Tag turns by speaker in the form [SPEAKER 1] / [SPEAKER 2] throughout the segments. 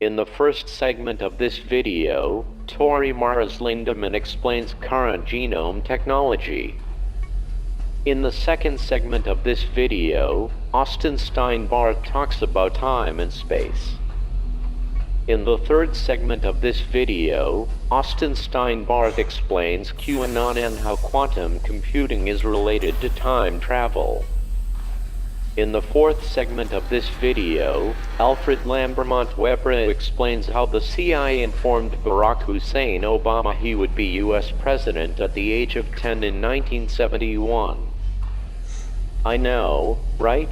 [SPEAKER 1] In the first segment of this video, Tori Mars Lindemann explains current genome technology. In the second segment of this video, Austin Steinbarth talks about time and space. In the third segment of this video, Austin Steinbarth explains QAnon and how quantum computing is related to time travel. In the fourth segment of this video, Alfred Lambermont Weber explains how the CIA informed Barack Hussein Obama he would be US President at the age of 10 in 1971. I know, right?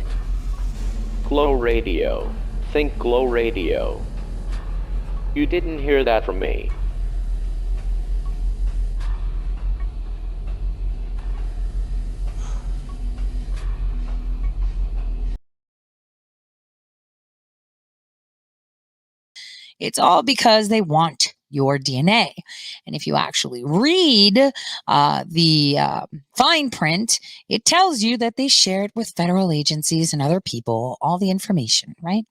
[SPEAKER 1] Glow radio. Think glow radio. You didn't hear that from me.
[SPEAKER 2] It's all because they want your DNA. And if you actually read the fine print, it tells you that they shared with federal agencies and other people all the information, right?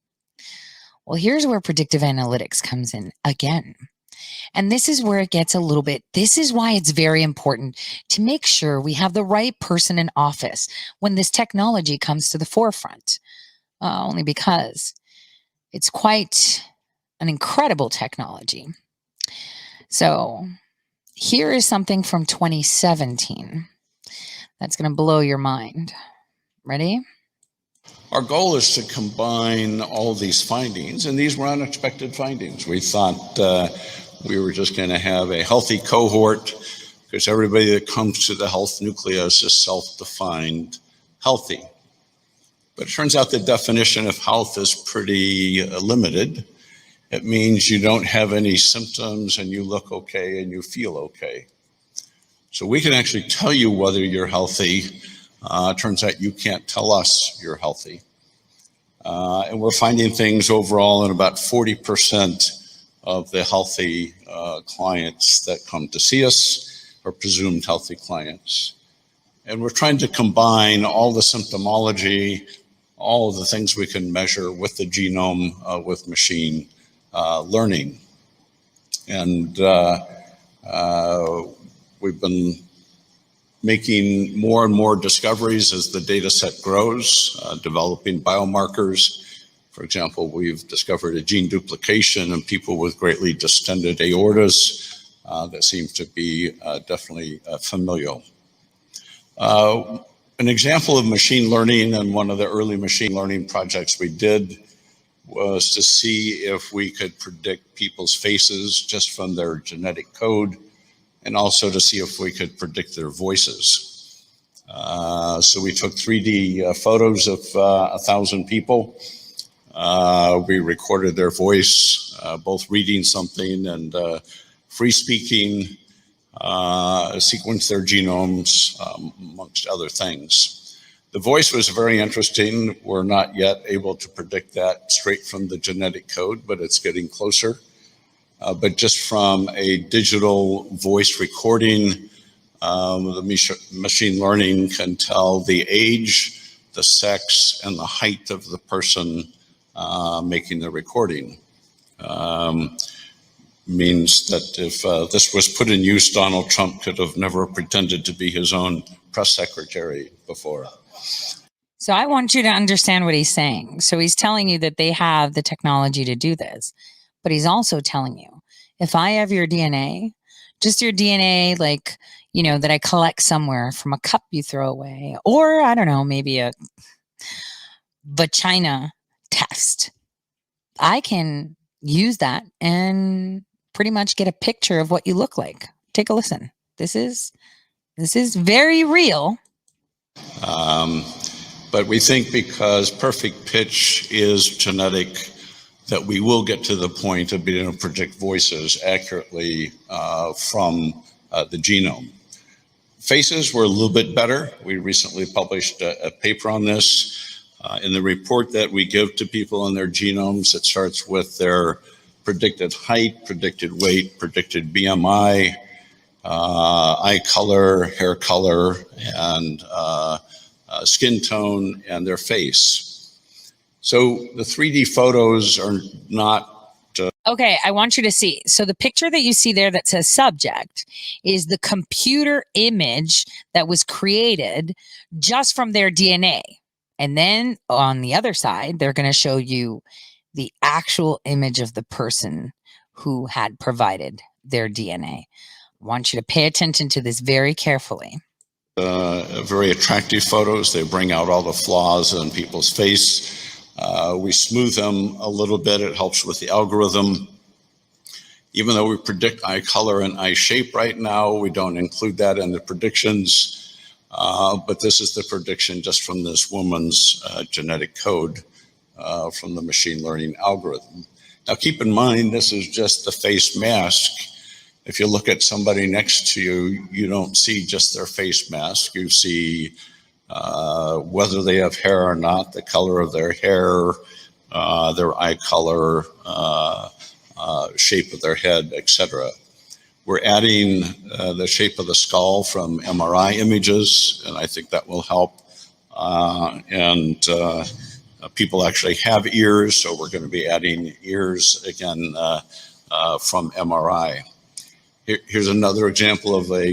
[SPEAKER 2] Well, here's where predictive analytics comes in again. And this is where it gets a little bit, this is why it's very important to make sure we have the right person in office when this technology comes to the forefront, only because it's quite an incredible technology. So here is something from 2017 that's going to blow your mind. Ready?
[SPEAKER 3] Our goal is to combine all these findings, and these were unexpected findings. We thought we were just going to have a healthy cohort because everybody that comes to the health nucleus is self-defined healthy. But it turns out the definition of health is pretty limited. It means you don't have any symptoms and you look okay and you feel okay. So we can actually tell you whether you're healthy. Turns out you can't tell us you're healthy. And we're finding things overall in about 40% of the healthy clients that come to see us are presumed healthy clients. And we're trying to combine all the symptomology, all of the things we can measure with the genome, with machine learning. And we've been making more and more discoveries as the data set grows, developing biomarkers. For example, we've discovered a gene duplication in people with greatly distended aortas that seems to be definitely familial. An example of machine learning, and one of the early machine learning projects we did was to see if we could predict people's faces just from their genetic code, and also to see if we could predict their voices. So we took 3D photos of 1,000 people. We recorded their voice, both reading something and free speaking, sequenced their genomes, amongst other things. The voice was very interesting. We're not yet able to predict that straight from the genetic code, but it's getting closer. But just from a digital voice recording, the machine learning can tell the age, the sex, and the height of the person making the recording. Means that if this was put in use, Donald Trump could have never pretended to be his own press secretary before.
[SPEAKER 2] So I want you to understand what he's saying. So he's telling you that they have the technology to do this, but he's also telling you, if I have your DNA, just your DNA, like, you know, that I collect somewhere from a cup you throw away, or I don't know, maybe a vagina test, I can use that and pretty much get a picture of what you look like. Take a listen. This is very real.
[SPEAKER 3] But we think because perfect pitch is genetic, that we will get to the point of being able to predict voices accurately from the genome. Faces were a little bit better. We recently published a paper on this. In the report that we give to people on their genomes, it starts with their predicted height, predicted weight, predicted BMI, eye color, hair color, and skin tone, and their face. So the 3D photos are not
[SPEAKER 2] Okay, I want you to see. So the picture that you see there that says subject is the computer image that was created just from their DNA. And then on the other side, they're going to show you the actual image of the person who had provided their DNA. I want you to pay attention to this very carefully.
[SPEAKER 3] Very attractive photos. They bring out all the flaws in people's face. We smooth them a little bit. It helps with the algorithm. Even though we predict eye color and eye shape right now, we don't include that in the predictions. But this is the prediction just from this woman's genetic code from the machine learning algorithm. Now, keep in mind, this is just the face mask. If you look at somebody next to you, you don't see just their face mask. You see whether they have hair or not, the color of their hair, their eye color, shape of their head, etc. We're adding the shape of the skull from MRI images, and I think that will help. People actually have ears, so we're going to be adding ears again from MRI. Here's another example of a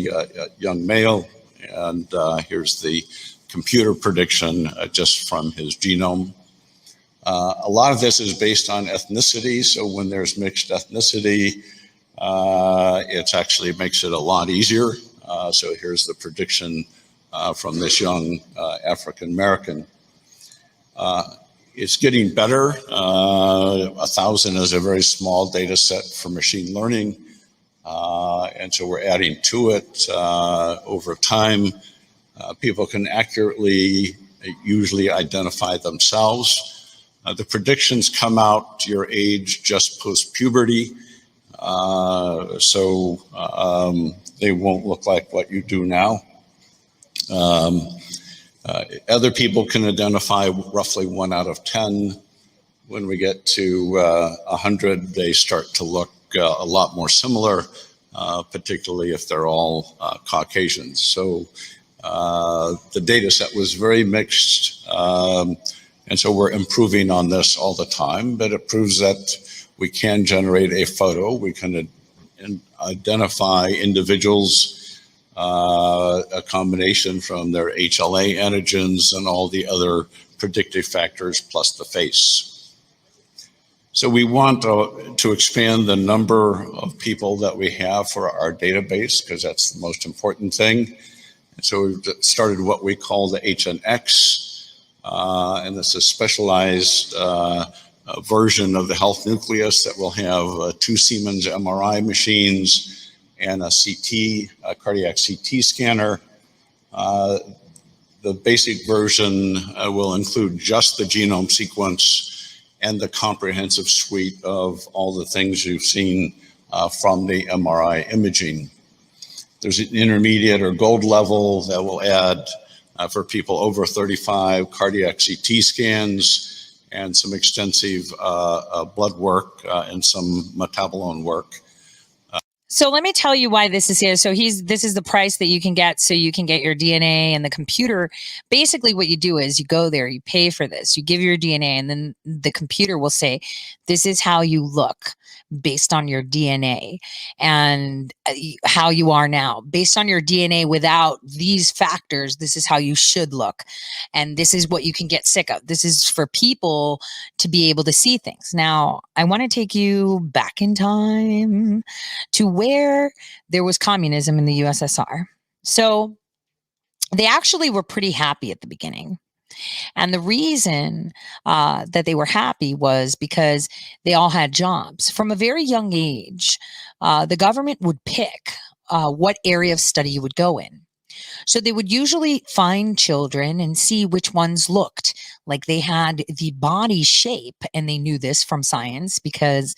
[SPEAKER 3] young male, and here's the computer prediction just from his genome. A lot of this is based on ethnicity, so when there's mixed ethnicity, it actually makes it a lot easier. So here's the prediction from this young African American. It's getting better. 1,000 is a very small data set for machine learning. And so we're adding to it over time. People can accurately usually identify themselves. The predictions come out to your age just post-puberty. So they won't look like what you do now. Other people can identify roughly 1 out of 10. When we get to 100, they start to look a lot more similar, particularly if they're all Caucasians. So the data set was very mixed, and so we're improving on this all the time, but it proves that we can generate a photo. We can identify individuals, a combination from their HLA antigens and all the other predictive factors plus the face. So we want to expand the number of people that we have for our database, because that's the most important thing. And so we've started what we call the HNX, and this is a specialized version of the health nucleus that will have 2 Siemens MRI machines and a CT, a cardiac CT scanner. The basic version will include just the genome sequence and the comprehensive suite of all the things you've seen from the MRI imaging. There's an intermediate or gold level that will add for people over 35 cardiac CT scans and some extensive blood work and some metabolome work.
[SPEAKER 2] So let me tell you why this is here. So this is the price that you can get, so you can get your DNA and the computer. Basically what you do is you go there, you pay for this, you give your DNA, and then the computer will say, this is how you look based on your DNA and how you are now. Based on your DNA without these factors, this is how you should look. And this is what you can get sick of. This is for people to be able to see things. Now, I want to take you back in time to where there was communism in the USSR. So they actually were pretty happy at the beginning. And the reason that they were happy was because they all had jobs. From a very young age, the government would pick what area of study you would go in. So they would usually find children and see which ones looked like they had the body shape. And they knew this from science because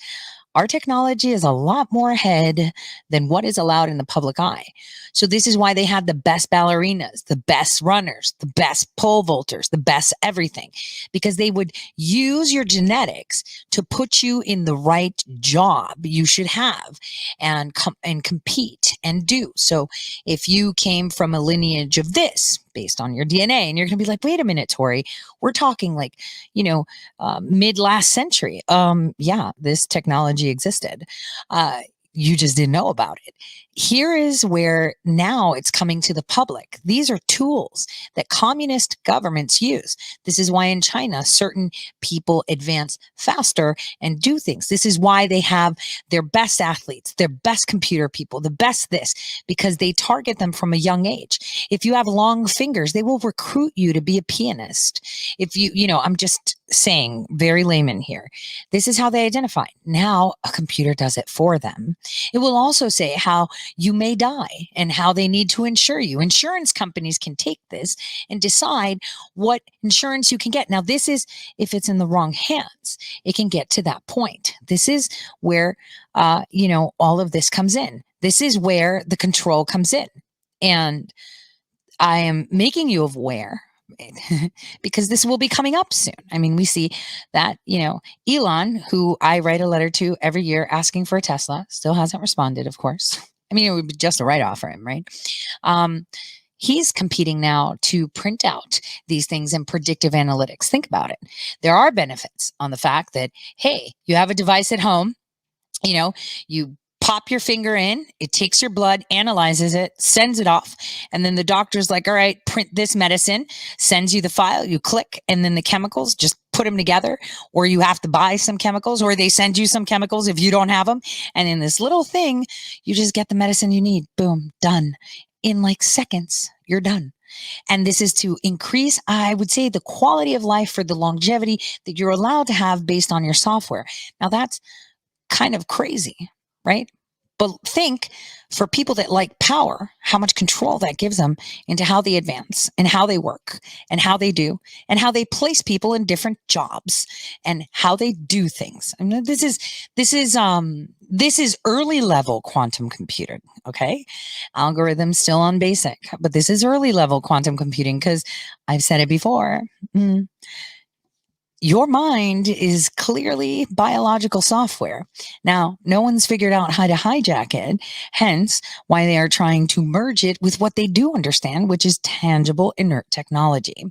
[SPEAKER 2] our technology is a lot more ahead than what is allowed in the public eye. So this is why they had the best ballerinas, the best runners, the best pole vaulters, the best everything, because they would use your genetics to put you in the right job you should have and compete and do. So if you came from a lineage of this, based on your DNA. And you're going to be like, wait a minute, Tori, we're talking like, mid last century. Yeah, this technology existed. You just didn't know about it. Here is where now it's coming to the public. These are tools that communist governments use. This is why in China, certain people advance faster and do things. This is why they have their best athletes, their best computer people, the best this, because they target them from a young age. If you have long fingers, they will recruit you to be a pianist. If I'm just saying, very layman here. This is how they identify. Now a computer does it for them. It will also say how you may die and how they need to insure you. Insurance companies can take this and decide what insurance you can get. Now, this is, if it's in the wrong hands, it can get to that point. This is where, all of this comes in. This is where the control comes in. And I am making you aware because this will be coming up soon. I mean, we see that, Elon, who I write a letter to every year asking for a Tesla, still hasn't responded, of course. I mean, it would be just a write-off for him, right? He's competing now to print out these things in predictive analytics. Think about it. There are benefits on the fact that, hey, you have a device at home, you pop your finger in, it takes your blood, analyzes it, sends it off. And then the doctor's like, all right, print this medicine, sends you the file, you click, and then the chemicals, just put them together. Or you have to buy some chemicals, or they send you some chemicals if you don't have them. And in this little thing, you just get the medicine you need. Boom, done. In like seconds, you're done. And this is to increase, I would say, the quality of life for the longevity that you're allowed to have based on your software. Now that's kind of crazy, right? But think, for people that like power, how much control that gives them into how they advance and how they work and how they do and how they place people in different jobs and how they do things. I mean, this is early level quantum computing. Okay. Algorithms still on basic, but this is early level quantum computing because I've said it before. Your mind is clearly biological software. Now, no one's figured out how to hijack it, hence why they are trying to merge it with what they do understand, which is tangible, inert technology.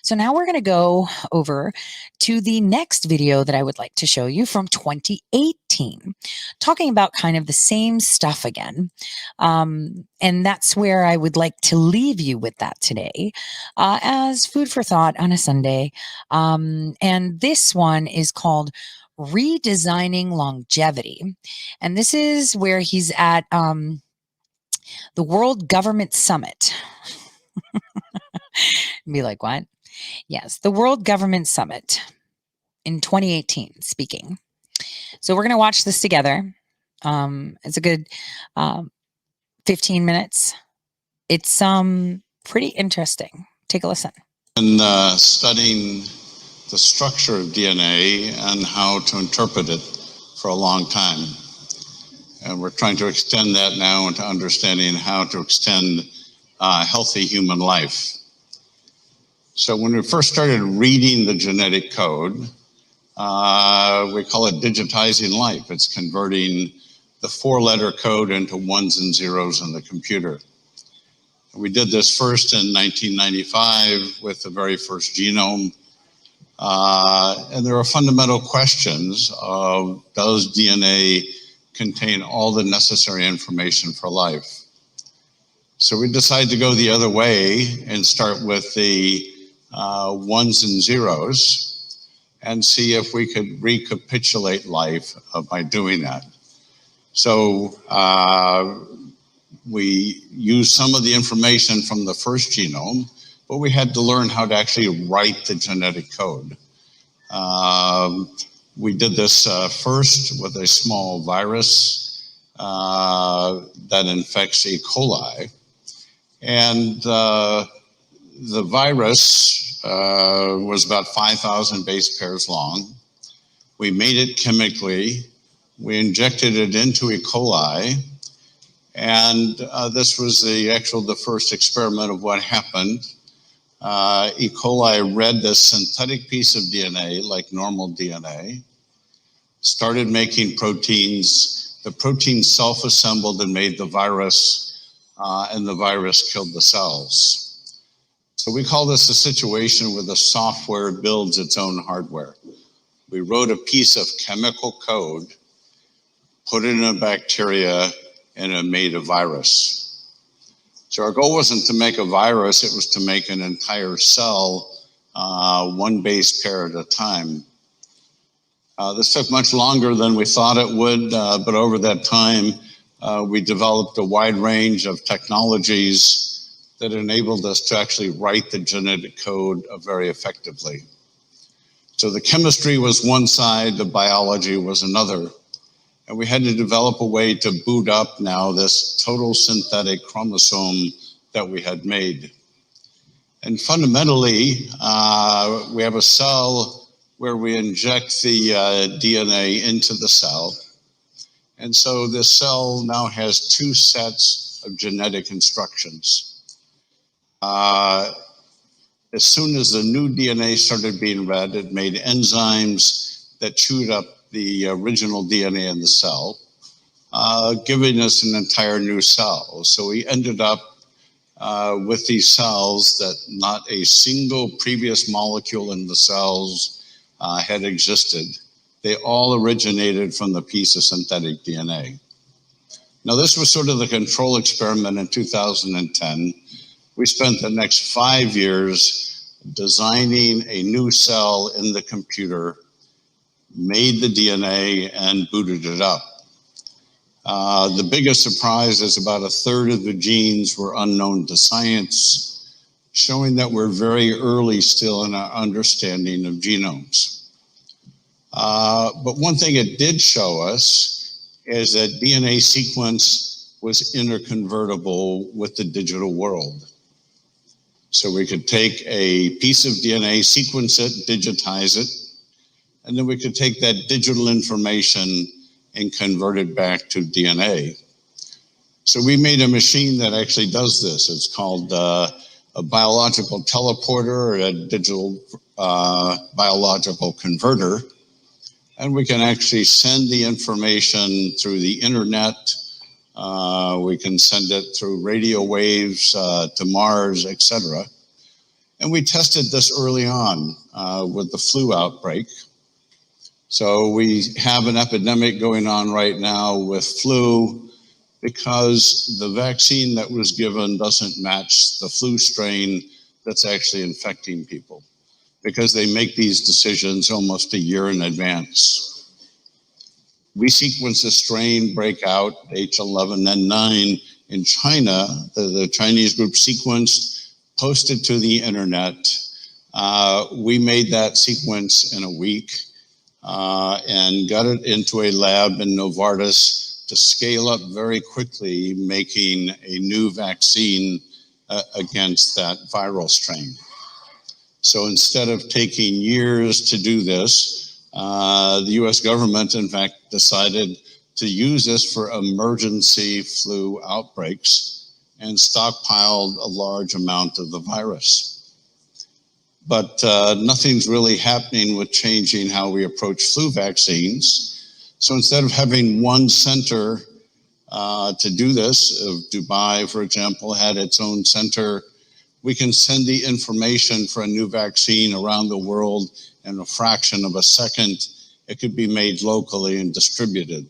[SPEAKER 2] So now we're going to go over to the next video that I would like to show you from 2018, talking about kind of the same stuff again. And that's where I would like to leave you with that today as food for thought on a Sunday. And this one is called Redesigning Longevity. And this is where he's at the World Government Summit. Be like, what? Yes, the World Government Summit in 2018, speaking. So we're going to watch this together. It's a good 15 minutes. It's pretty interesting. Take a listen.
[SPEAKER 3] And studying the structure of DNA and how to interpret it for a long time. And we're trying to extend that now into understanding how to extend healthy human life. So when we first started reading the genetic code, we call it digitizing life. It's converting the 4-letter code into ones and zeros in the computer. We did this first in 1995 with the very first genome. And there are fundamental questions of, does DNA contain all the necessary information for life? So we decided to go the other way and start with the ones and zeros and see if we could recapitulate life by doing that. So we used some of the information from the first genome, but we had to learn how to actually write the genetic code. We did this first with a small virus that infects E. coli. And the virus was about 5,000 base pairs long. We made it chemically. We injected it into E. coli. And this was the first experiment of what happened. E. coli read this synthetic piece of DNA like normal DNA, started making proteins. The protein self-assembled and made the virus, and the virus killed the cells. So we call this a situation where the software builds its own hardware. We wrote a piece of chemical code, put it in a bacteria, and it made a virus. So our goal wasn't to make a virus, it was to make an entire cell, one base pair at a time. This took much longer than we thought it would, but over that time, we developed a wide range of technologies that enabled us to actually write the genetic code very effectively. So the chemistry was one side, the biology was another. And we had to develop a way to boot up now this total synthetic chromosome that we had made. And fundamentally, we have a cell where we inject the DNA into the cell. And so this cell now has two sets of genetic instructions. As soon as the new DNA started being read, it made enzymes that chewed up the original DNA in the cell, giving us an entire new cell. So we ended up with these cells that not a single previous molecule in the cells had existed. They all originated from the piece of synthetic DNA. Now, this was sort of the control experiment in 2010. We spent the next 5 years designing a new cell in the computer, made the DNA, and booted it up. The biggest surprise is about a third of the genes were unknown to science, showing that we're very early still in our understanding of genomes. But one thing it did show us is that DNA sequence was interconvertible with the digital world. So we could take a piece of DNA, sequence it, digitize it, and then we could take that digital information and convert it back to DNA. So we made a machine that actually does this. It's called a biological teleporter, or a digital biological converter. And we can actually send the information through the internet. We can send it through radio waves to Mars, etc. And we tested this early on with the flu outbreak. So we have an epidemic going on right now with flu because the vaccine that was given doesn't match the flu strain that's actually infecting people, because they make these decisions almost a year in advance. We sequenced a strain breakout, H11N9, in China. The Chinese group sequenced, posted to the internet. We made that sequence in a week and got it into a lab in Novartis to scale up very quickly, making a new vaccine against that viral strain. So instead of taking years to do this, the US government, in fact, decided to use this for emergency flu outbreaks and stockpiled a large amount of the virus. But nothing's really happening with changing how we approach flu vaccines. So instead of having one center to do this, Dubai, for example, had its own center, we can send the information for a new vaccine around the world in a fraction of a second. It could be made locally and distributed.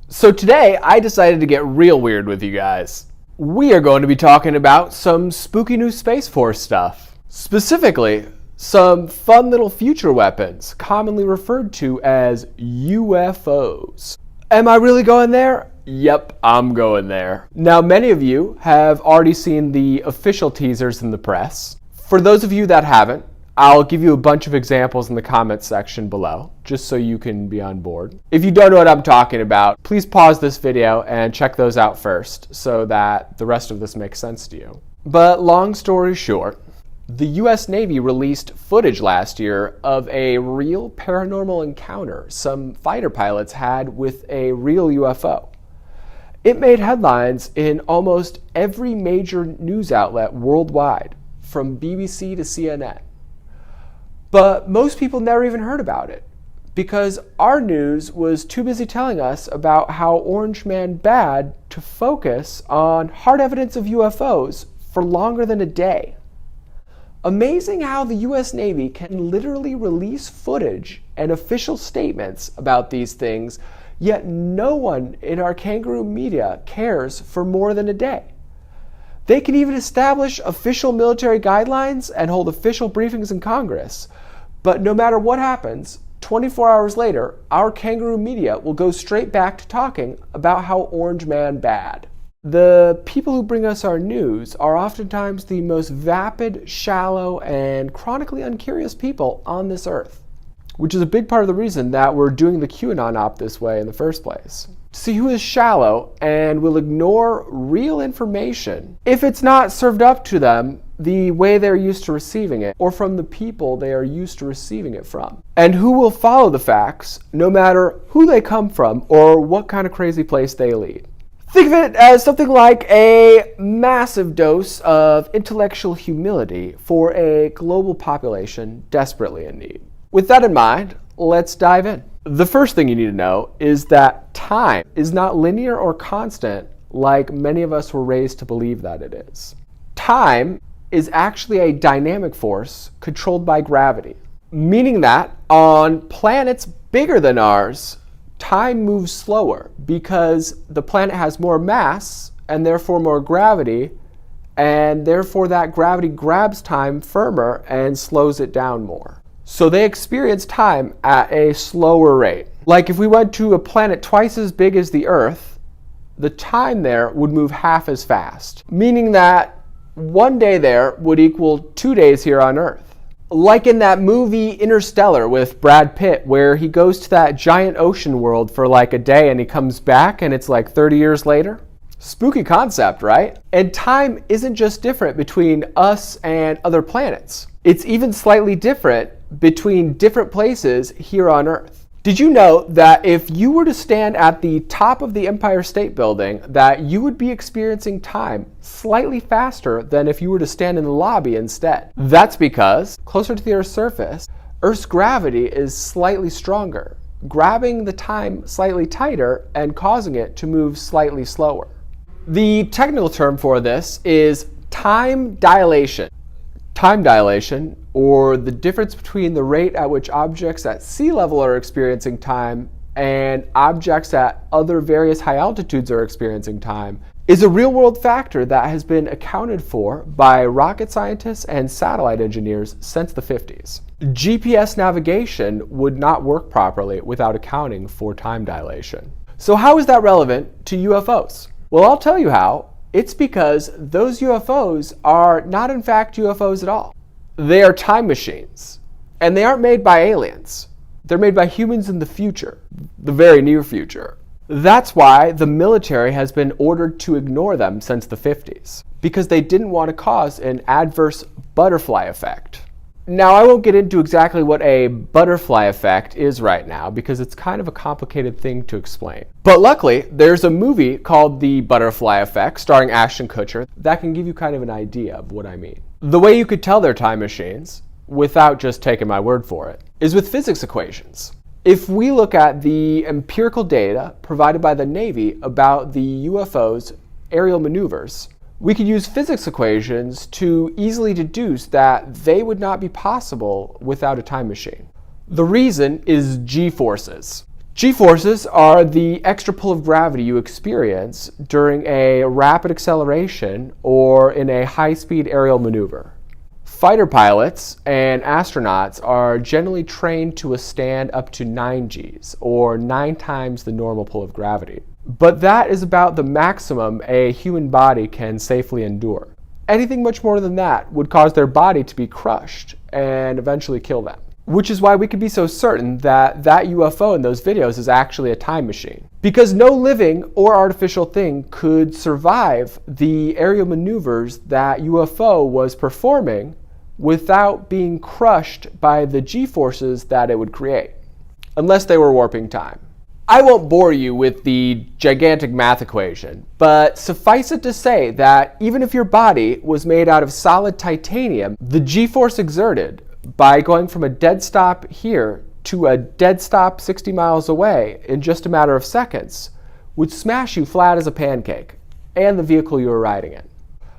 [SPEAKER 4] So today, I decided to get real weird with you guys. We are going to be talking about some spooky new Space Force stuff. Specifically, some fun little future weapons, commonly referred to as UFOs. Am I really going there? Yep, I'm going there. Now, many of you have already seen the official teasers in the press. For those of you that haven't, I'll give you a bunch of examples in the comments section below, just so you can be on board. If you don't know what I'm talking about, please pause this video and check those out first, so that the rest of this makes sense to you. But long story short, the US Navy released footage last year of a real paranormal encounter some fighter pilots had with a real UFO. It made headlines in almost every major news outlet worldwide, from BBC to CNN. But most people never even heard about it, because our news was too busy telling us about how Orange Man bad to focus on hard evidence of UFOs for longer than a day. Amazing how the US Navy can literally release footage and official statements about these things, yet no one in our kangaroo media cares for more than a day. They can even establish official military guidelines and hold official briefings in Congress, but no matter what happens, 24 hours later, our kangaroo media will go straight back to talking about how Orange Man bad. The people who bring us our news are oftentimes the most vapid, shallow, and chronically uncurious people on this earth, which is a big part of the reason that we're doing the QAnon op this way in the first place. See who is shallow and will ignore real information if it's not served up to them the way they're used to receiving it, or from the people they are used to receiving it from. And who will follow the facts no matter who they come from or what kind of crazy place they lead. Think of it as something like a massive dose of intellectual humility for a global population desperately in need. With that in mind, let's dive in. The first thing you need to know is that time is not linear or constant like many of us were raised to believe that it is. Time is actually a dynamic force controlled by gravity, meaning that on planets bigger than ours, time moves slower because the planet has more mass and therefore more gravity, and therefore that gravity grabs time firmer and slows it down more. So they experience time at a slower rate. Like if we went to a planet twice as big as the Earth, the time there would move half as fast, meaning that one day there would equal 2 days here on Earth. Like in that movie Interstellar with Brad Pitt, where he goes to that giant ocean world for like a day and he comes back and it's like 30 years later. Spooky concept, right? And time isn't just different between us and other planets. It's even slightly different between different places here on Earth. Did you know that if you were to stand at the top of the Empire State Building, that you would be experiencing time slightly faster than if you were to stand in the lobby instead? That's because, closer to the Earth's surface, Earth's gravity is slightly stronger, grabbing the time slightly tighter and causing it to move slightly slower. The technical term for this is time dilation. Time dilation, or the difference between the rate at which objects at sea level are experiencing time and objects at other various high altitudes are experiencing time, is a real-world factor that has been accounted for by rocket scientists and satellite engineers since the 50s. GPS navigation would not work properly without accounting for time dilation. So how is that relevant to UFOs? Well, I'll tell you how. It's because those UFOs are not in fact UFOs at all. They are time machines, and they aren't made by aliens. They're made by humans in the future, the very near future. That's why the military has been ordered to ignore them since the 50s, because they didn't want to cause an adverse butterfly effect. Now, I won't get into exactly what a butterfly effect is right now because it's kind of a complicated thing to explain. But luckily, there's a movie called The Butterfly Effect starring Ashton Kutcher that can give you kind of an idea of what I mean. The way you could tell they're time machines, without just taking my word for it, is with physics equations. If we look at the empirical data provided by the Navy about the UFOs' aerial maneuvers, we could use physics equations to easily deduce that they would not be possible without a time machine. The reason is G-forces. G-forces are the extra pull of gravity you experience during a rapid acceleration or in a high-speed aerial maneuver. Fighter pilots and astronauts are generally trained to withstand up to 9 Gs, or 9 times the normal pull of gravity. But that is about the maximum a human body can safely endure. Anything much more than that would cause their body to be crushed and eventually kill them. Which is why we can be so certain that that UFO in those videos is actually a time machine. Because no living or artificial thing could survive the aerial maneuvers that UFO was performing without being crushed by the G-forces that it would create, unless they were warping time. I won't bore you with the gigantic math equation, but suffice it to say that even if your body was made out of solid titanium, the G-force exerted by going from a dead stop here to a dead stop 60 miles away in just a matter of seconds would smash you flat as a pancake and the vehicle you were riding in.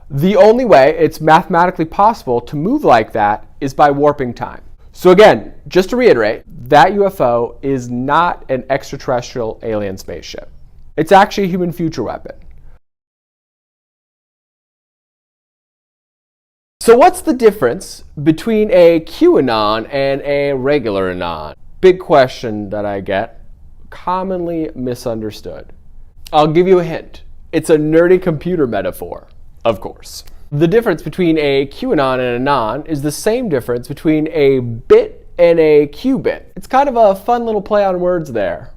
[SPEAKER 4] The only way it's mathematically possible to move like that is by warping time. So again, just to reiterate, that UFO is not an extraterrestrial alien spaceship. It's actually a human future weapon. So what's the difference between a QAnon and a regular Anon? Big question that I get, commonly misunderstood. I'll give you a hint. It's a nerdy computer metaphor, of course. The difference between a QAnon and an Anon is the same difference between a bit and a qubit. It's kind of a fun little play on words there.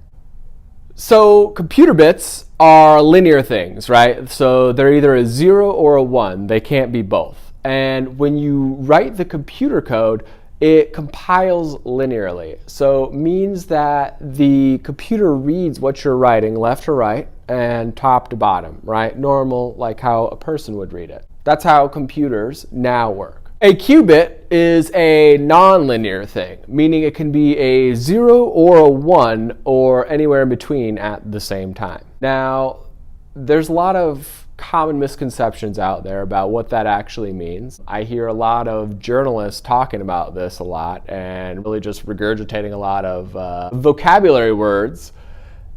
[SPEAKER 4] So computer bits are linear things, right? So they're either a 0 or a 1. They can't be both. And when you write the computer code, it compiles linearly. So it means that the computer reads what you're writing left to right and top to bottom, right? Normal, like how a person would read it. That's how computers now work. A qubit is a non-linear thing, meaning it can be a 0 or a 1 or anywhere in between at the same time. Now, there's a lot of common misconceptions out there about what that actually means. I hear a lot of journalists talking about this a lot and really just regurgitating a lot of vocabulary words.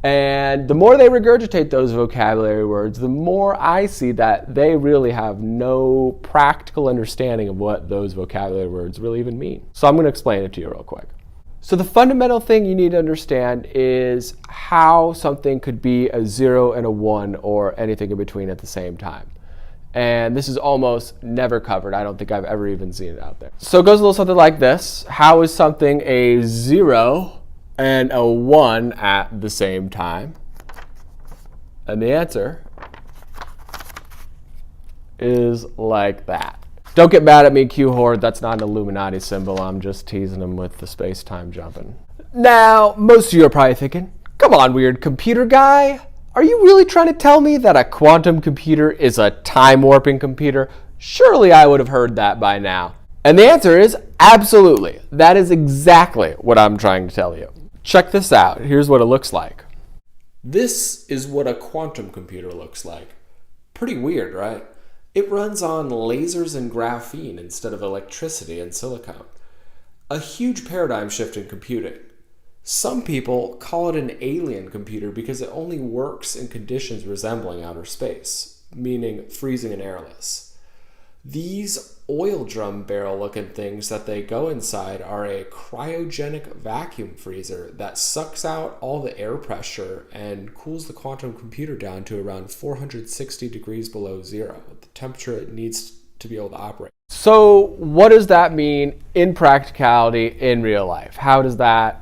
[SPEAKER 4] And the more they regurgitate those vocabulary words, the more I see that they really have no practical understanding of what those vocabulary words really even mean. So I'm going to explain it to you real quick. So the fundamental thing you need to understand is how something could be a 0 and a 1 or anything in between at the same time. And this is almost never covered. I don't think I've ever even seen it out there. So it goes a little something like this. How is something a 0 and a 1 at the same time? And the answer is like that. Don't get mad at me, Q-Horde. That's not an Illuminati symbol. I'm just teasing them with the space-time jumping. Now, most of you are probably thinking, come on, weird computer guy. Are you really trying to tell me that a quantum computer is a time-warping computer? Surely I would have heard that by now. And the answer is absolutely. That is exactly what I'm trying to tell you. Check this out. Here's what it looks like. This is what a quantum computer looks like. Pretty weird, right? It runs on lasers and graphene instead of electricity and silicon. A huge paradigm shift in computing. Some people call it an alien computer because it only works in conditions resembling outer space, meaning freezing and airless. These oil drum barrel looking things that they go inside are a cryogenic vacuum freezer that sucks out all the air pressure and cools the quantum computer down to around 460 degrees below zero, the temperature it needs to be able to operate. So what does that mean in practicality in real life? How does that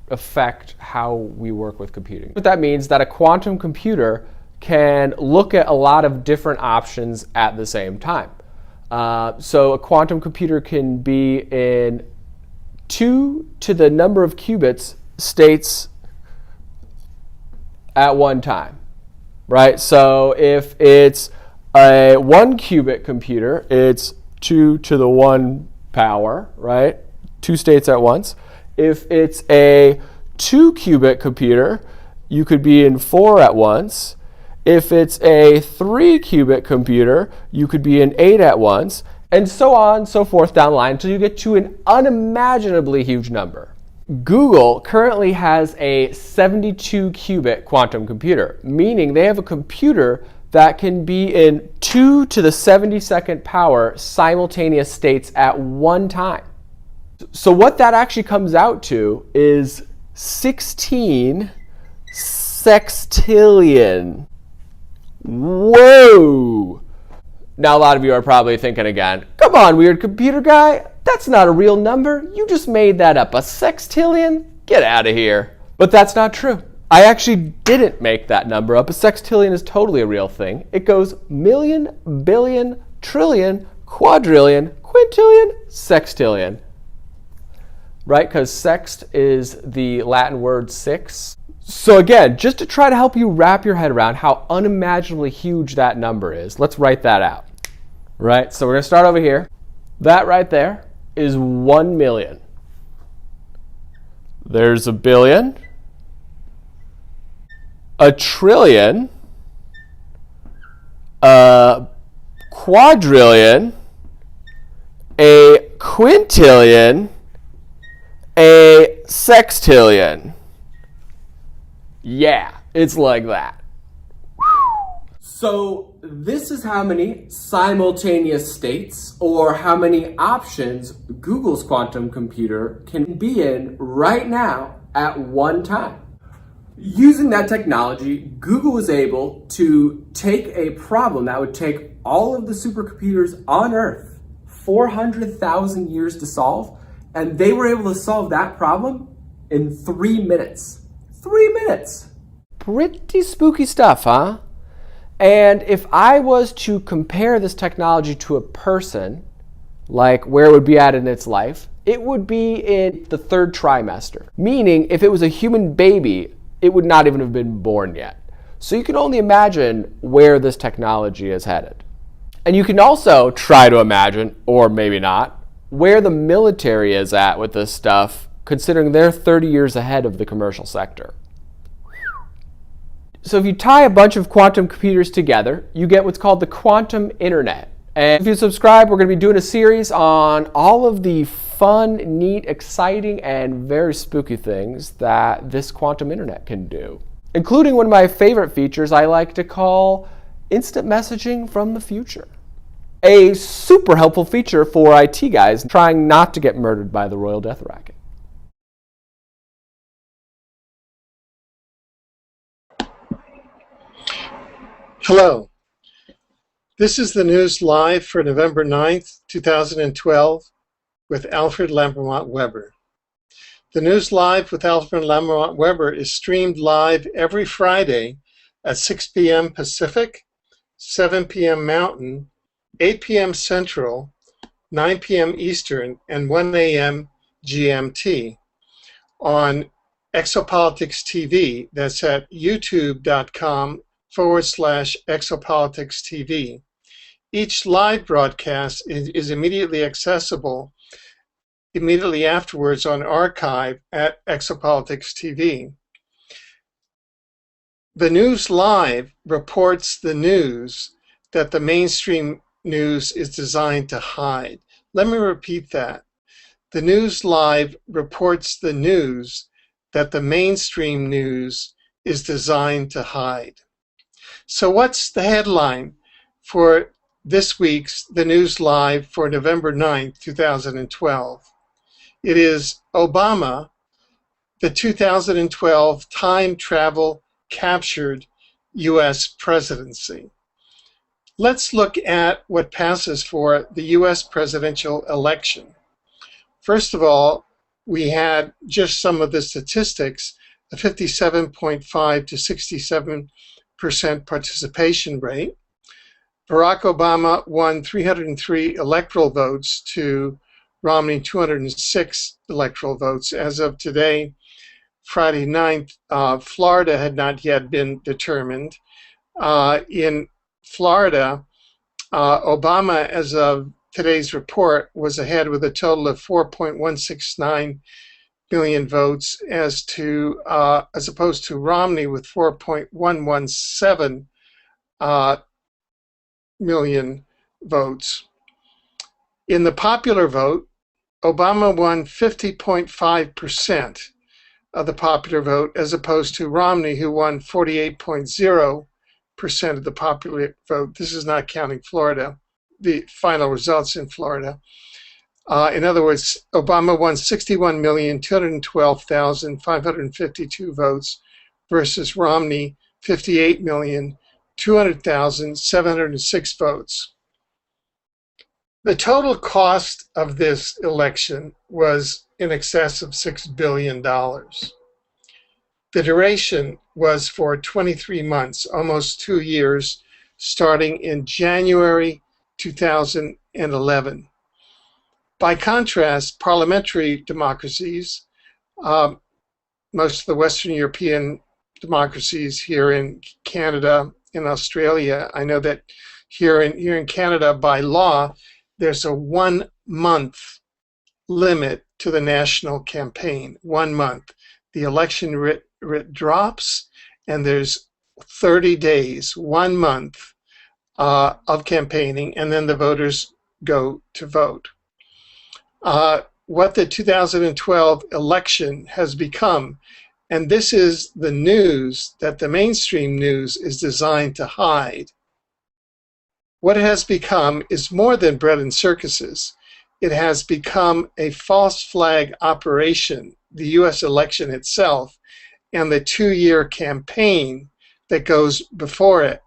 [SPEAKER 4] affect how we work with computing? What that means is that a quantum computer can look at a lot of different options at the same time. So a quantum computer can be in 2 to the number of qubits states at one time, right? So if it's a 1 qubit computer, it's 2 to the 1 power, right? 2 states at once. If it's a 2 qubit computer, you could be in 4 at once. If it's a 3 qubit computer, you could be in 8 at once, and so on and so forth down the line until you get to an unimaginably huge number. Google currently has a 72 qubit quantum computer, meaning they have a computer that can be in 2 to the 72nd power simultaneous states at one time. So what that actually comes out to is 16 sextillion. Whoa! Now a lot of you are probably thinking again, come on, weird computer guy, that's not a real number. You just made that up. A sextillion? Get out of here. But that's not true. I actually didn't make that number up. A sextillion is totally a real thing. It goes million, billion, trillion, quadrillion, quintillion, sextillion. Right? Because sext is the Latin word 6. So again, just to try to help you wrap your head around how unimaginably huge that number is, let's write that out. Right? So we're going to start over here. That right there is 1 million. There's a billion, a trillion, a quadrillion, a quintillion, a sextillion. Yeah, it's like that. So this is how many simultaneous states or how many options Google's quantum computer can be in right now at one time. Using that technology, Google was able to take a problem that would take all of the supercomputers on Earth 400,000 years to solve, and they were able to solve that problem in 3 minutes. 3 minutes! Pretty spooky stuff, huh? And if I was to compare this technology to a person, like where it would be at in its life, it would be in the 3rd trimester. Meaning, if it was a human baby, it would not even have been born yet. So you can only imagine where this technology is headed. And you can also try to imagine, or maybe not, where the military is at with this stuff, considering they're 30 years ahead of the commercial sector. So if you tie a bunch of quantum computers together, you get what's called the quantum internet. And if you subscribe, we're going to be doing a series on all of the fun, neat, exciting, and very spooky things that this quantum internet can do. Including one of my favorite features I like to call instant messaging from the future. A super helpful feature for IT guys trying not to get murdered by the Royal Death Racket.
[SPEAKER 5] Hello. This is the news live for November 9th, 2012 with Alfred Lambermont Weber. The news live with Alfred Lambermont Weber is streamed live every Friday at 6 p.m. Pacific, 7 p.m. Mountain, 8 p.m. Central, 9 p.m. Eastern, and 1 a.m. GMT on Exopolitics TV. That's at youtube.com/Exopolitics TV. Each live broadcast is immediately accessible immediately afterwards on archive at Exopolitics TV. The news live reports the news that the mainstream news is designed to hide. Let me repeat that. The news live reports the news that the mainstream news is designed to hide. So what's the headline for this week's The News Live for November 9th, 2012? It is Obama, the 2012 time travel captured U.S. presidency. Let's look at what passes for the U.S. presidential election. First of all, we had just some of the statistics, a 57.5 to 67% participation rate. Barack Obama won 303 electoral votes to Romney 206 electoral votes. As of today, Friday 9th, Florida had not yet been determined. In Florida, Obama, as of today's report, was ahead with a total of 4.169 million votes, as opposed to Romney with 4.117 million votes. In the popular vote, Obama won 50.5% of the popular vote, as opposed to Romney, who won 48.0% of the popular vote. This is not counting Florida, the final results in Florida. In other words, Obama won 61,212,552 votes versus Romney 58,200,706 votes. The total cost of this election was in excess of $6 billion. The duration was for 23 months, almost 2 years, starting in January 2011. By contrast, parliamentary democracies, most of the Western European democracies here in Canada and Australia, I know that here in Canada, by law, there's a 1 month limit to the national campaign, 1 month. the election writ drops, and there's 30 days, 1 month of campaigning, and then the voters go to vote. What the 2012 election has become, and this is the news that the mainstream news is designed to hide. What it has become is more than bread and circuses. It has become a false flag operation, the US election itself, and the 2-year campaign that goes before it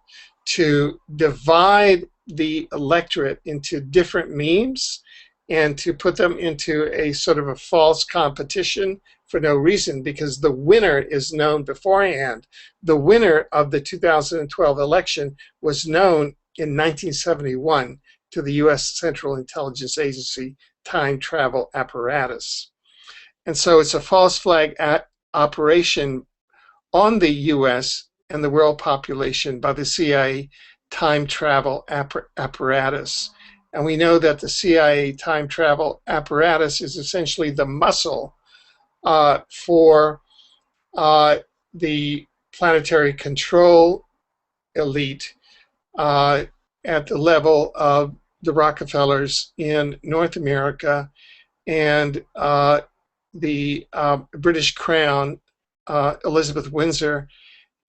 [SPEAKER 5] to divide the electorate into different memes and to put them into a sort of a false competition for no reason, because the winner is known beforehand. The winner of the 2012 election was known in 1971 to the US Central Intelligence Agency time travel apparatus. And so it's a false flag operation on the US and the world population by the CIA time travel apparatus. And we know that the CIA time travel apparatus is essentially the muscle for the planetary control elite at the level of the Rockefellers in North America and the British Crown, Elizabeth Windsor,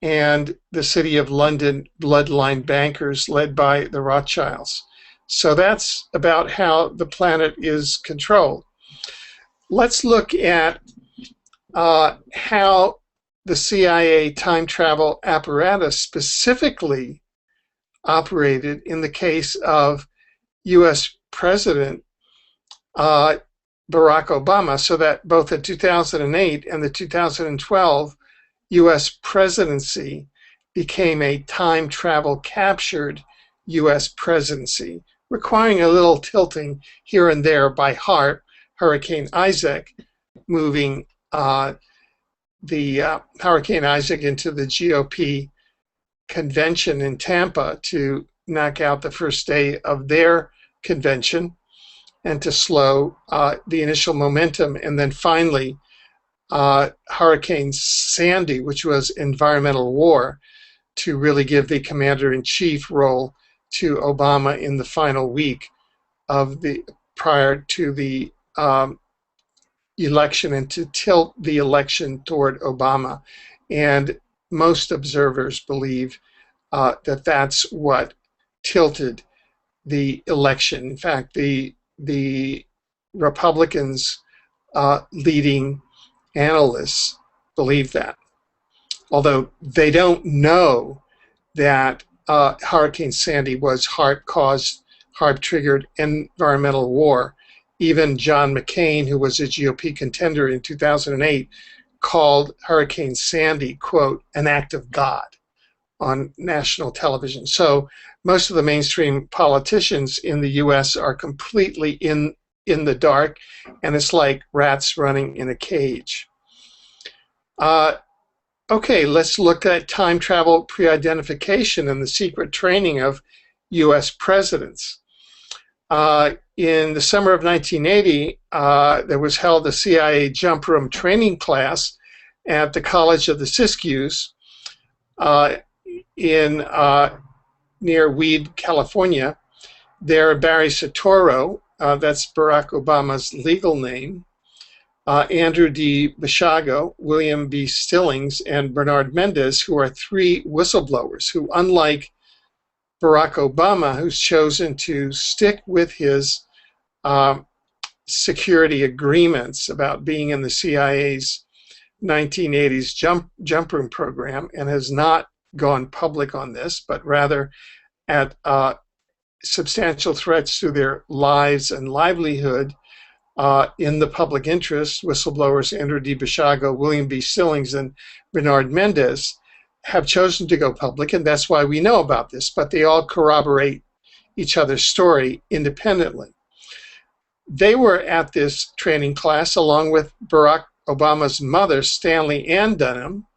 [SPEAKER 5] and the City of London bloodline bankers led by the Rothschilds. So that's about how the planet is controlled. Let's look at how the CIA time travel apparatus specifically operated in the case of US President Barack Obama, so that both the 2008 and the 2012 US presidency became a time travel captured US presidency, requiring a little tilting here and there by Hurricane Isaac, moving the Hurricane Isaac into the GOP convention in Tampa to knock out the first day of their convention and to slow the initial momentum. And then finally, Hurricane Sandy, which was environmental war, to really give the commander-in-chief role to Obama in the final week of the prior to the election, and to tilt the election toward Obama. And most observers believe that that's what tilted the election. In fact, the Republicans leading analysts believe that, although they don't know that Hurricane Sandy was HAARP-triggered environmental war. Even John McCain, who was a GOP contender in 2008, called Hurricane Sandy, quote, an act of God on national television. So most of the mainstream politicians in the US are completely in the dark, and it's like rats running in a cage. Okay, let's look at time travel pre-identification and the secret training of US presidents. In the summer of 1980, there was held a CIA jump room training class at the College of the Siskiyous near Weed, California. There, Barry Soetoro, that's Barack Obama's legal name, Andrew D. Basiago, William B. Stillings, and Bernard Mendez, who are 3 whistleblowers who, unlike Barack Obama, who's chosen to stick with his security agreements about being in the CIA's 1980s jump room program and has not gone public on this, but rather at substantial threats to their lives and livelihood in the public interest. Whistleblowers Andrew D. Basiago, William B. Stillings, and Bernard Mendez have chosen to go public, and that's why we know about this, but they all corroborate each other's story independently. They were at this training class along with Barack Obama's mother, Stanley Ann Dunham,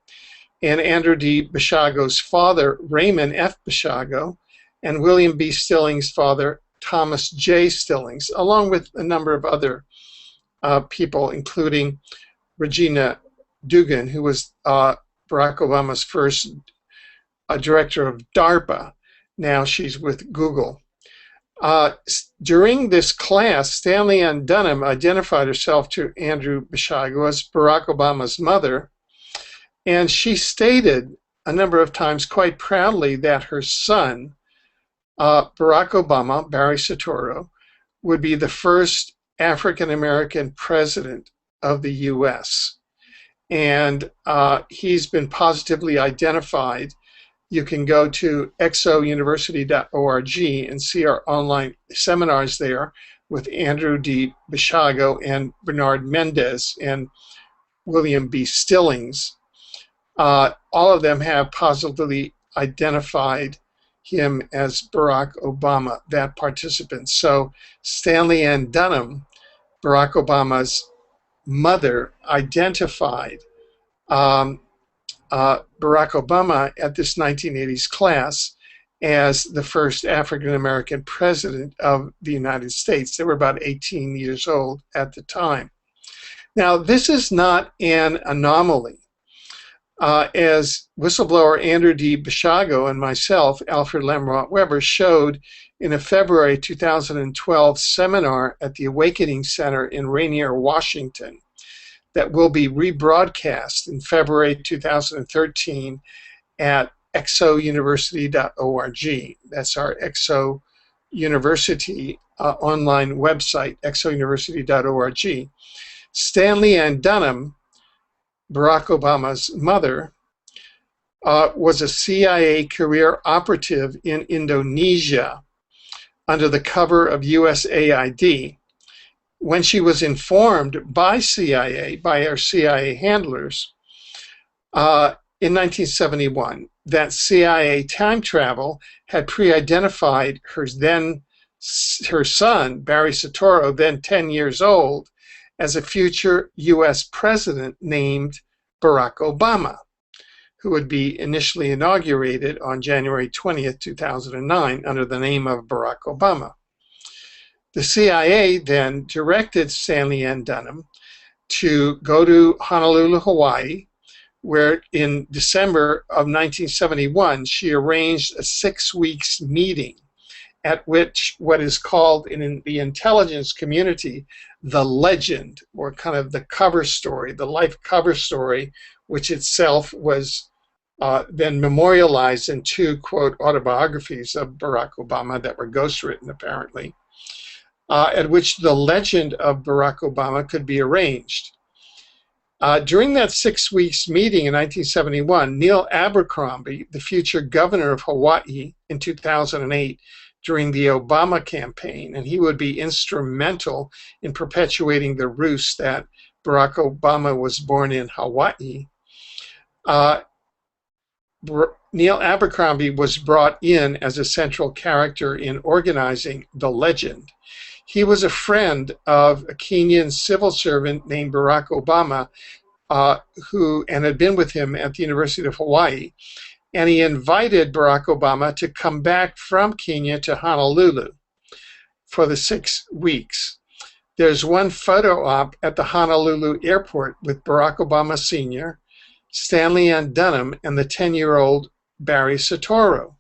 [SPEAKER 5] and Andrew D. Basiago's father, Raymond F. Basiago, and William B. Stillings' father, Thomas J. Stillings, along with a number of other people, including Regina Dugan, who was Barack Obama's first director of DARPA. Now she's with Google. During this class, Stanley Ann Dunham identified herself to Andrew Basiago as Barack Obama's mother, and she stated a number of times quite proudly that her son, Barack Obama, Barry Soetoro, would be the first African-American president of the U.S. And he's been positively identified. You can go to exouniversity.org and see our online seminars there with Andrew D. Basiago and Bernard Mendez and William B. Stillings. All of them have positively identified him as Barack Obama, that participant. So Stanley Ann Dunham, Barack Obama's mother, identified Barack Obama at this 1980s class as the first African-American president of the United States. They were about 18 years old at the time. Now, this is not an anomaly. As whistleblower Andrew D. Basiago and myself, Alfred Lamrot Weber, showed in a February 2012 seminar at the Awakening Center in Rainier, Washington, that will be rebroadcast in February 2013 at exouniversity.org. That's our Exo University online website, exouniversity.org. Stanley Ann Dunham, Barack Obama's mother, was a CIA career operative in Indonesia under the cover of USAID. When she was informed by CIA, by our CIA handlers, in 1971, that CIA time travel had pre-identified her son, Barry Soetoro, then 10 years old, as a future U.S. president named Barack Obama, who would be initially inaugurated on January 20th, 2009, under the name of Barack Obama. The CIA then directed Stanley Ann Dunham to go to Honolulu, Hawaii, where in December of 1971, she arranged a 6-week meeting at which what is called in the intelligence community the legend, or kind of the cover story, the life cover story, which itself was then memorialized in 2, quote, autobiographies of Barack Obama that were ghostwritten, apparently, at which the legend of Barack Obama could be arranged. During that 6 weeks meeting in 1971, Neil Abercrombie, the future governor of Hawaii in 2008, during the Obama campaign, and he would be instrumental in perpetuating the ruse that Barack Obama was born in Hawaii. Neil Abercrombie was brought in as a central character in organizing the legend. He was a friend of a Kenyan civil servant named Barack Obama, who had been with him at the University of Hawaii, and he invited Barack Obama to come back from Kenya to Honolulu for the 6 weeks. There's one photo op at the Honolulu airport with Barack Obama Sr., Stanley Ann Dunham, and the 10-year-old Barry Soetoro.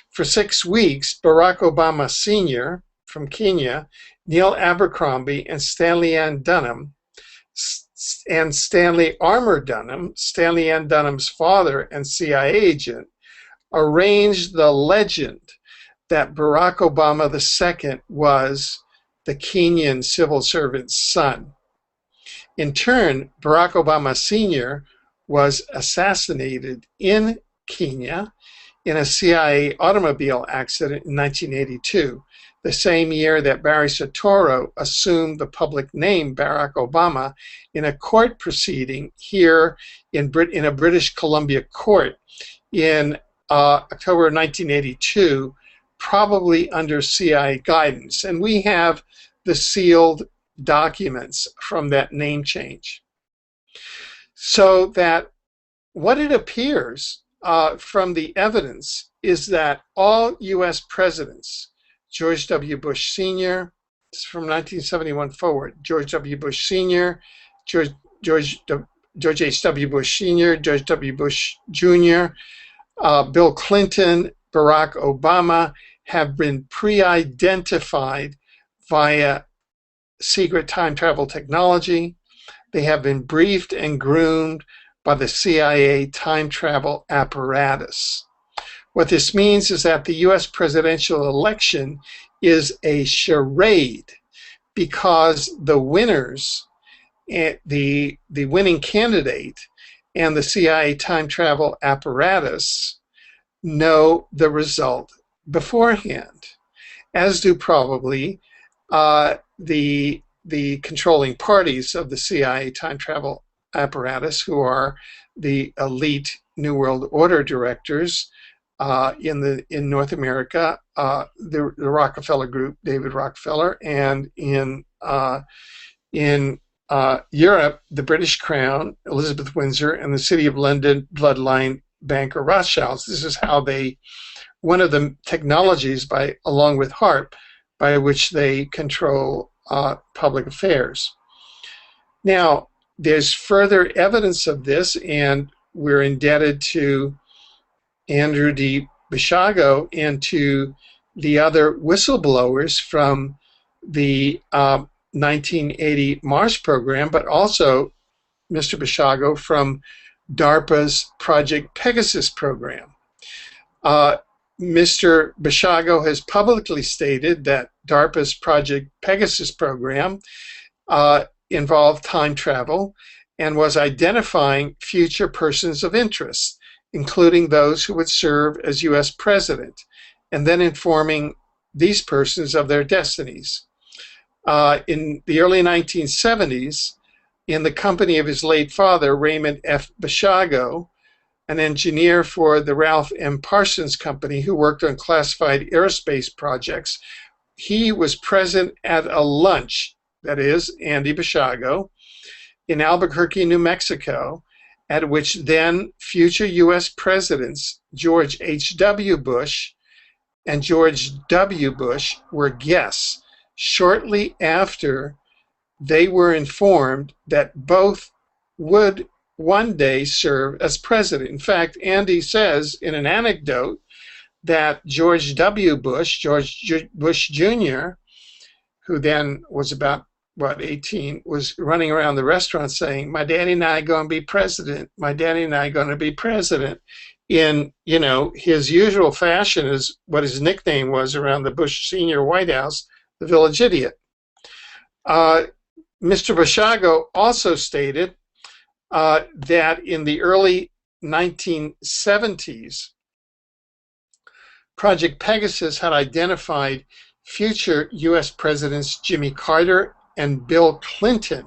[SPEAKER 5] For 6 weeks, Barack Obama Sr. from Kenya, Neil Abercrombie, and Stanley Ann Dunham, and Stanley Armour Dunham, Stanley Ann Dunham's father and CIA agent, arranged the legend that Barack Obama II was the Kenyan civil servant's son. In turn, Barack Obama Sr. was assassinated in Kenya in a CIA automobile accident in 1982, the same year that Barry Soetoro assumed the public name Barack Obama in a court proceeding here in a British Columbia court in October 1982, probably under CIA guidance. And we have the sealed documents from that name change. So that what it appears from the evidence is that all U.S. presidents, George W. Bush Sr., from 1971 forward, George W. Bush Sr., George George H.W. Bush Sr., George W. Bush Jr., Bill Clinton, Barack Obama have been pre-identified via secret time travel technology. They have been briefed and groomed by the CIA time travel apparatus. What this means is that the US presidential election is a charade because the winners, the winning candidate and the CIA time travel apparatus know the result beforehand, as do probably the controlling parties of the CIA time travel apparatus, who are the elite New World Order directors in North America, the Rockefeller Group, David Rockefeller, and in Europe, the British Crown, Elizabeth Windsor, and the City of London bloodline banker Rothschilds. This is how one of the technologies, along with HARP, by which they control public affairs. Now, there's further evidence of this, and we're indebted to Andrew D. Bishago and to the other whistleblowers from the 1980 Mars program, but also Mr. Bishago from DARPA's Project Pegasus program. Mr. Bishago has publicly stated that DARPA's Project Pegasus program involved time travel and was identifying future persons of interest, including those who would serve as US president, and then informing these persons of their destinies. In the early 1970s, in the company of his late father, Raymond F. Bishago, an engineer for the Ralph M. Parsons Company who worked on classified aerospace projects, he was present at a lunch, that is, Andy Bishago, in Albuquerque, New Mexico, at which then future US presidents George H.W. Bush and George W. Bush were guests, shortly after they were informed that both would one day serve as president. In fact, Andy says in an anecdote that George W. Bush, George Bush Jr., who then was about, 18, was running around the restaurant saying, "My daddy and I are going to be president. My daddy and I are going to be president," in, his usual fashion, is what his nickname was around the Bush Sr. White House, the Village Idiot. Mr. Bishago also stated that in the early 1970s, Project Pegasus had identified future US presidents Jimmy Carter and Bill Clinton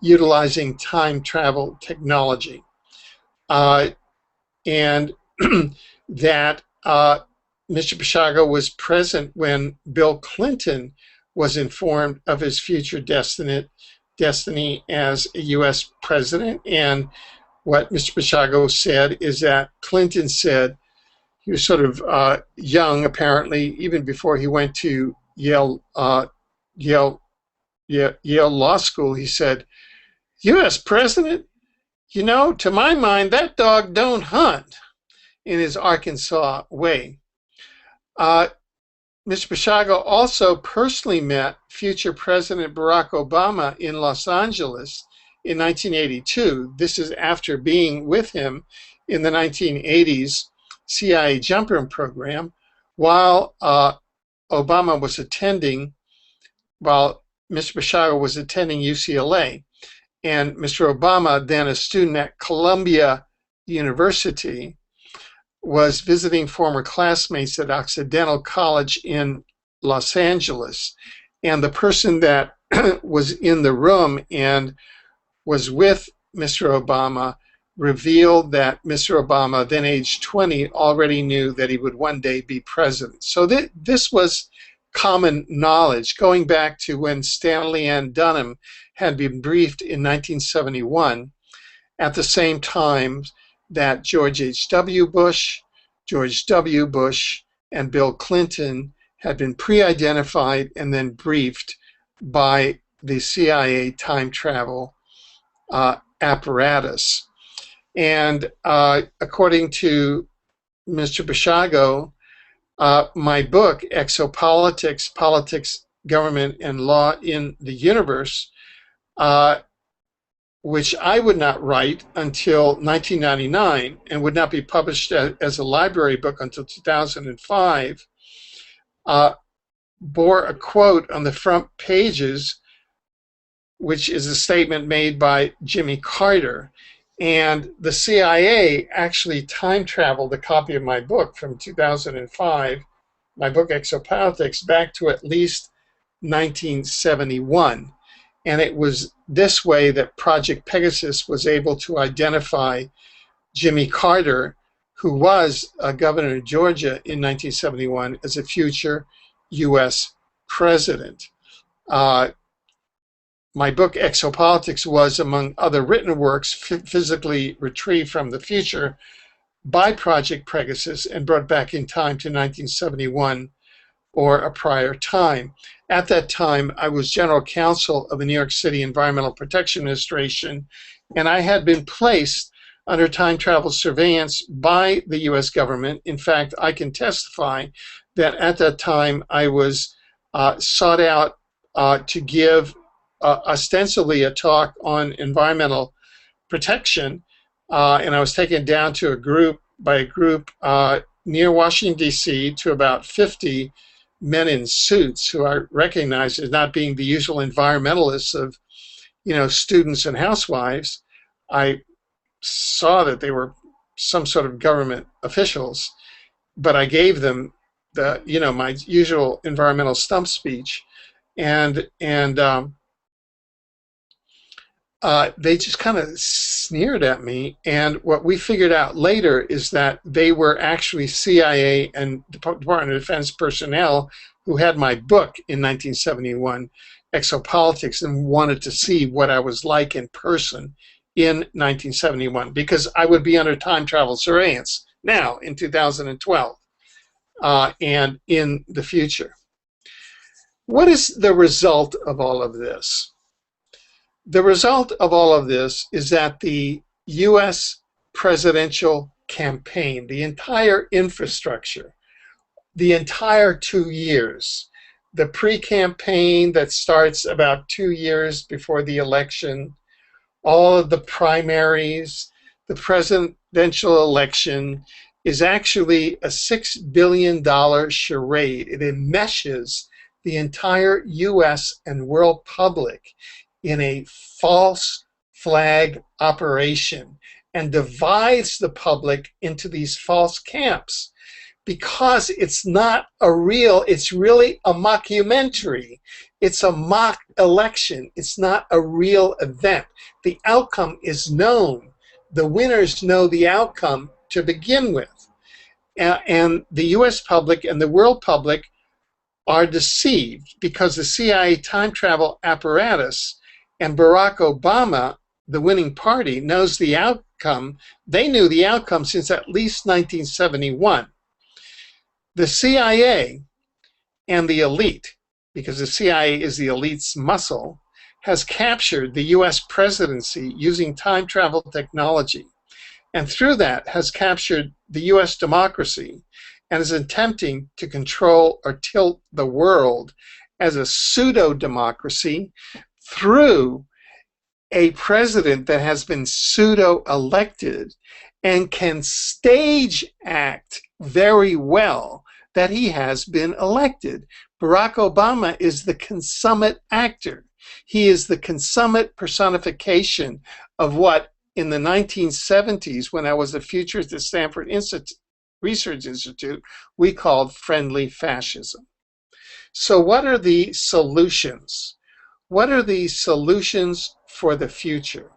[SPEAKER 5] utilizing time travel technology. And that Mr. Bishago was present when Bill Clinton was informed of his future destiny as a US president. And what Mr. Bishago said is that Clinton said, he was sort of young, apparently, even before he went to Yale Law School. He said, "U.S. president? To my mind, that dog don't hunt," in his Arkansas way. Mr. Bishago also personally met future President Barack Obama in Los Angeles in 1982. This is after being with him in the 1980s CIA jumper program while Obama was attending, while Mr. Bishago was attending UCLA. And Mr. Obama, then a student at Columbia University, was visiting former classmates at Occidental College in Los Angeles. And the person that was in the room and was with Mr. Obama revealed that Mr. Obama, then age 20, already knew that he would one day be president. So this was common knowledge, going back to when Stanley Ann Dunham had been briefed in 1971, at the same time that George H.W. Bush, George W. Bush, and Bill Clinton had been pre-identified and then briefed by the CIA time travel apparatus. And according to Mr. Bashago, my book, Exopolitics, Politics, Government, and Law in the Universe, which I would not write until 1999 and would not be published as a library book until 2005, bore a quote on the front pages, which is a statement made by Jimmy Carter. And the CIA actually time traveled a copy of my book from 2005, my book Exopolitics, back to at least 1971. And it was this way that Project Pegasus was able to identify Jimmy Carter, who was governor of Georgia in 1971, as a future U.S. president. My book, Exopolitics, was, among other written works, physically retrieved from the future by Project Pegasus and brought back in time to 1971 or a prior time. At that time, I was general counsel of the New York City Environmental Protection Administration, and I had been placed under time travel surveillance by the U.S. government. In fact, I can testify that at that time I was sought out to give ostensibly a talk on environmental protection, and I was taken down to a group near Washington, D.C., to about 50 men in suits who I recognized as not being the usual environmentalists of, students and housewives. I saw that they were some sort of government officials, but I gave them my usual environmental stump speech, and they just kind of sneered at me. And what we figured out later is that they were actually CIA and Department of Defense personnel who had my book in 1971, Exopolitics, and wanted to see what I was like in person in 1971, because I would be under time travel surveillance now in 2012 and in the future. What is the result of all of this? The result of all of this is that the U.S. presidential campaign, the entire infrastructure, the entire 2 years, the pre-campaign that starts about 2 years before the election, all of the primaries, the presidential election, is actually a $6 billion charade. It enmeshes the entire U.S. and world public in a false flag operation and divides the public into these false camps, because it's not a real, it's really a mockumentary. It's a mock election. It's not a real event. The outcome is known. The winners know the outcome to begin with. And the U.S. public and the world public are deceived because the CIA time travel apparatus and Barack Obama, the winning party, knows the outcome. They knew the outcome since at least 1971. The CIA and the elite, because the CIA is the elite's muscle, has captured the U.S. presidency using time travel technology, and through that has captured the U.S. democracy and is attempting to control or tilt the world as a pseudo-democracy through a president that has been pseudo-elected and can stage act very well that he has been elected. Barack Obama is the consummate actor. He is the consummate personification of what in the 1970s, when I was a futurist at Stanford Research Institute, we called friendly fascism. So what are the solutions? What are the solutions for the future?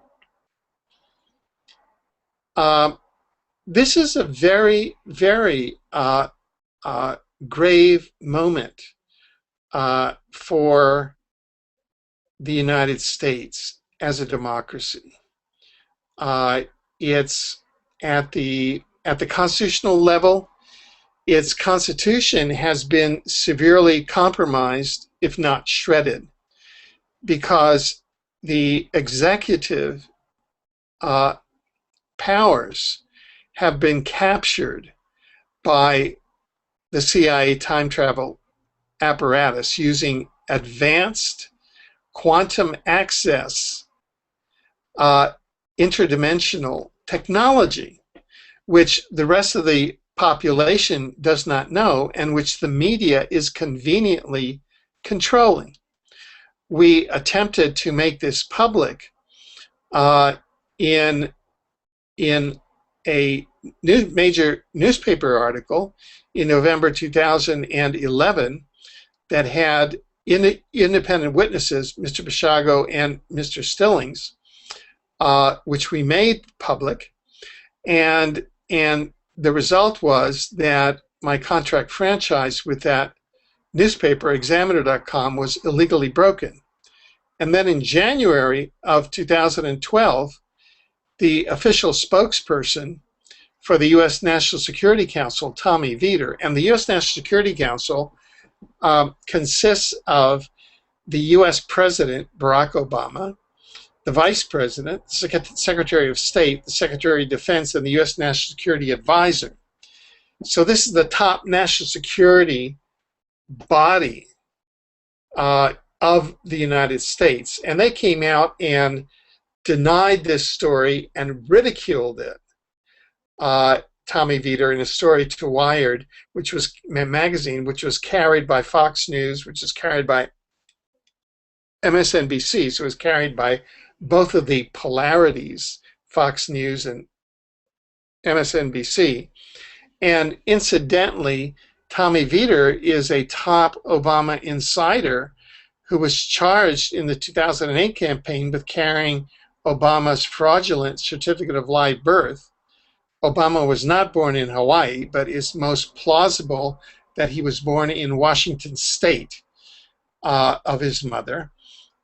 [SPEAKER 5] This is a very, very grave moment for the United States as a democracy. It's at the constitutional level. Its constitution has been severely compromised, if not shredded, because the executive powers have been captured by the CIA time travel apparatus using advanced quantum access interdimensional technology, which the rest of the population does not know and which the media is conveniently controlling. We attempted to make this public in a major newspaper article in November 2011 that had independent witnesses, Mr. Bishago and Mr. Stillings, which we made public, and the result was that my contract franchise with that newspaper, Examiner.com, was illegally broken. And then in January of 2012, the official spokesperson for the U.S. National Security Council, Tommy Vietor, and the U.S. National Security Council consists of the U.S. President, Barack Obama, the Vice President, the Secretary of State, the Secretary of Defense, and the U.S. National Security Advisor. So this is the top national security body of the United States. And they came out and denied this story and ridiculed it. Tommy Vietor in a story to Wired, which was a magazine, which was carried by Fox News, which is carried by MSNBC, so it was carried by both of the polarities, Fox News and MSNBC. And incidentally, Tommy Vietor is a top Obama insider who was charged in the 2008 campaign with carrying Obama's fraudulent certificate of live birth. Obama was not born in Hawaii, but it's most plausible that he was born in Washington State of his mother,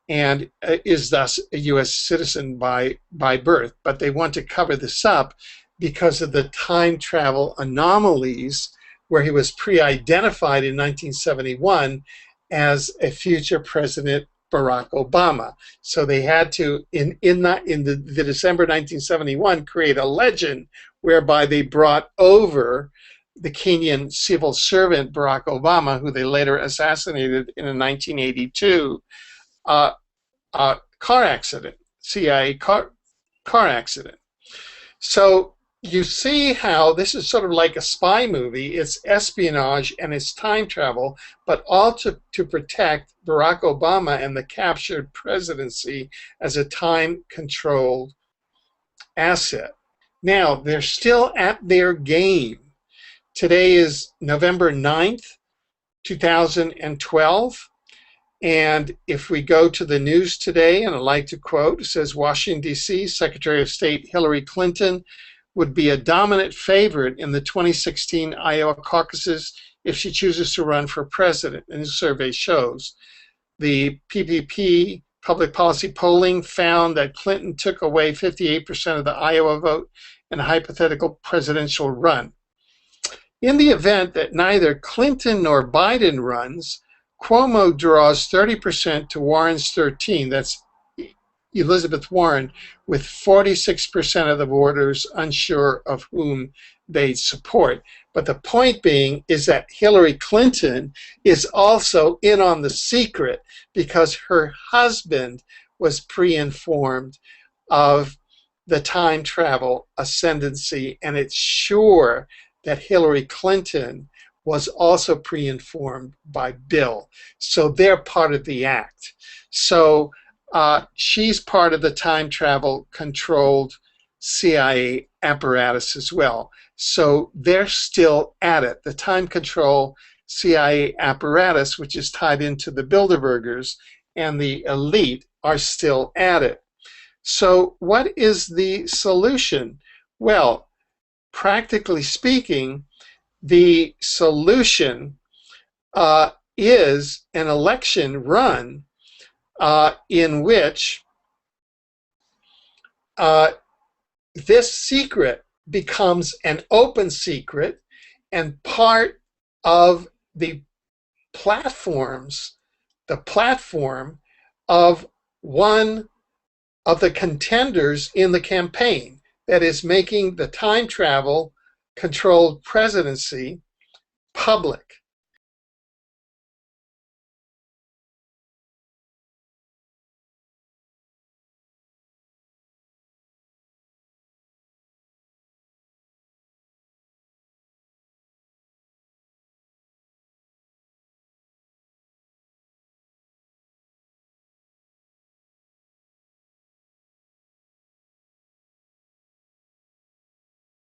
[SPEAKER 5] and is thus a U.S. citizen by birth. But they want to cover this up because of the time travel anomalies where he was pre-identified in 1971 as a future President Barack Obama. So they had to, in the December 1971, create a legend whereby they brought over the Kenyan civil servant Barack Obama, who they later assassinated in a 1982 car accident, CIA car accident. So you see how this is sort of like a spy movie. It's espionage and it's time travel, but all to protect Barack Obama and the captured presidency as a time-controlled asset. Now, they're still at their game. Today is November 9th, 2012. And if we go to the news today, and I'd like to quote, it says Washington, D.C., Secretary of State Hillary Clinton would be a dominant favorite in the 2016 Iowa caucuses if she chooses to run for president, and the survey shows. The PPP public policy polling found that Clinton took away 58% of the Iowa vote in a hypothetical presidential run. In the event that neither Clinton nor Biden runs, Cuomo draws 30% to Warren's 13%. That's Elizabeth Warren, with 46% of the voters unsure of whom they support. But the point being is that Hillary Clinton is also in on the secret because her husband was pre-informed of the time travel ascendancy, and it's sure that Hillary Clinton was also pre-informed by Bill. So they're part of the act. So she's part of the time travel controlled CIA apparatus as well. So they're still at it. The time control CIA apparatus, which is tied into the Bilderbergers and the elite, are still at it. So what is the solution? Well, practically speaking, the solution is an election run in which this secret becomes an open secret and part of the platform of one of the contenders in the campaign, that is, making the time travel controlled presidency public.